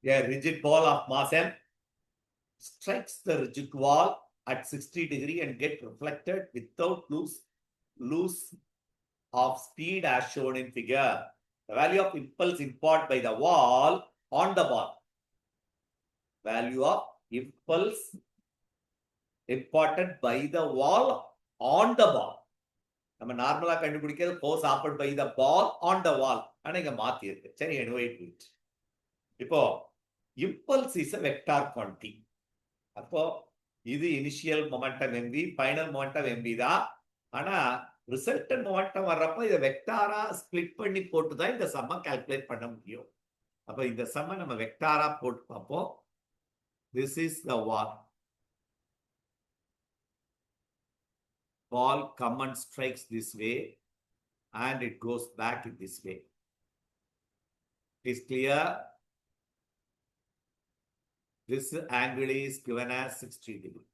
A rigid ball of mass m strikes the rigid wall at 60 degree and get reflected without loss of speed as shown in figure. The value of impulse imparted by the wall on the ball. Value of impulse imparted by the wall on the ball. நம்ம நார்மலா கண்டுபிடிக்கிறது force offered by the ball on the wall. ஆனா இங்க மாத்தி இருக்கு. சரி, anyway it. இப்போ impulse is a vector quantity. அப்போ இது initial momentum mv, final momentum mv தான். ஆனா ரிசல்டன்ட் மொமெண்டம் வர்றப்போ இதை வெக்டாரா ஸ்பிளிட் பண்ணி போட்டு தான் இந்த சம்மை கால்குலேட் பண்ண முடியும். அப்ப இந்த சம்மை நம்ம வெக்டாரா போட்டு பார்ப்போம். This is the wall. Ball come and strikes this way and it goes back in this way. It is clear? This angle is given as 60 degree.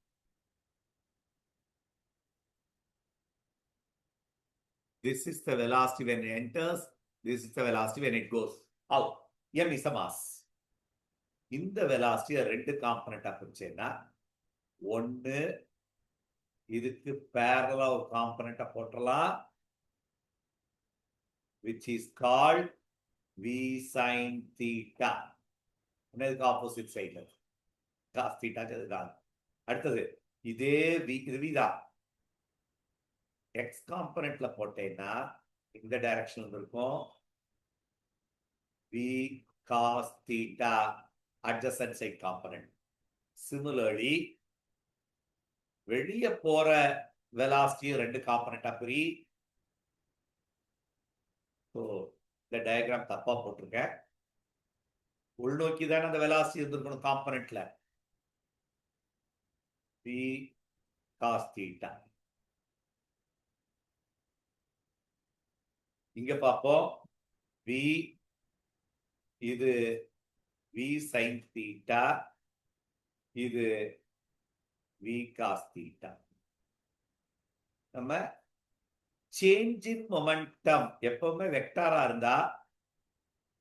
This is the velocity when it enters. This is the velocity when it goes out. M is the mass. இந்த velocity ரெண்டு காம்பனண்டா பிரிச்சேன்னா ஒன்னு இதுக்கு parallel ஒரு காம்பனண்டா போட்டுறலாம், which is called v sin theta. இதுக்கு opposite சைட்ல cos theta இதுதான். அடுத்தது இதே இது v தான். x காம்பனண்ட்ல போட்டேன்னா இந்த டைரக்ஷன்ல இருக்கும் v cos theta adjacent side component. Similarly, வெளிய போற velocity ரெண்டு காம்பனண்டா பிரி. ஸோ இந்த டயக்ராம் தப்பா போட்டிருக்கேன். உள்நோக்கி தானே அந்த velocity இருந்திருக்கணும் காம்பனண்ட்ல. v cos theta. இங்க பார்ப்போம் v, இது v sin theta, இது v cos theta. நம்ம சேஞ்ச் இன் மொமெண்டம் எப்பவுமே வெக்டாரா இருந்தா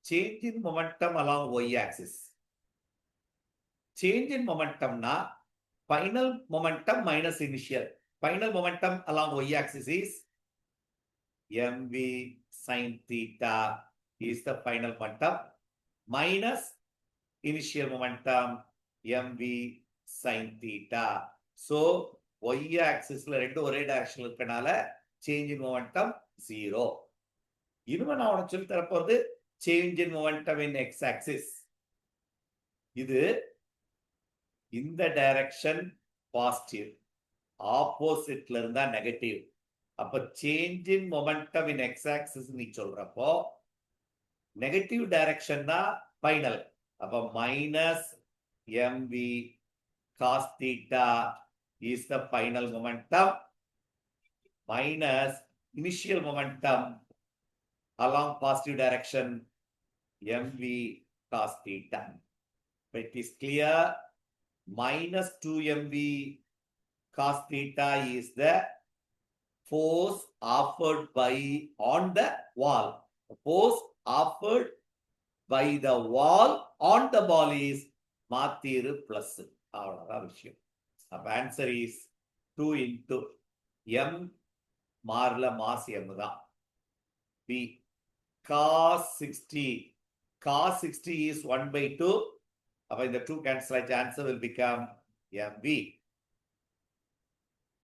change in momentum along y axis. Change in மொமெண்டம்னா final momentum minus initial. Final momentum along y axis is mv sin theta is the final momentum minus initial momentum mv sin theta. So y axisல ரெண்டு ஒரே டைரக்ஷன்ல இருக்கனால change in momentum 0. இனிமே நான் உனக்கு சொல்லி தரப்போறது change in momentum in x axis. இது இந்த டைரக்ஷன் பாசிட்டிவ், ஆப்போசிட்ல இருந்தா நெகட்டிவ். அப்ப change in momentum in X axis நீ சொல்றப்போ நெகட்டிவ் டைரக்ஷன் தான் ஃபைனல். அப்ப minus M V cos theta is the final momentum minus initial momentum along positive direction mv cos theta. It is clear. Minus 2mv cos theta is the force offered by on the wall. The force offered by the wall on the ball is மாத்திரு plus. அவ்வளவுதான் விஷயம். அப்ப answer is 2 into m மாறல mass m தான். b cos 60. Cos 60 is 1/2. அப்ப இந்த 2 cancel ஆயிடுச்சு. Answer will become mv.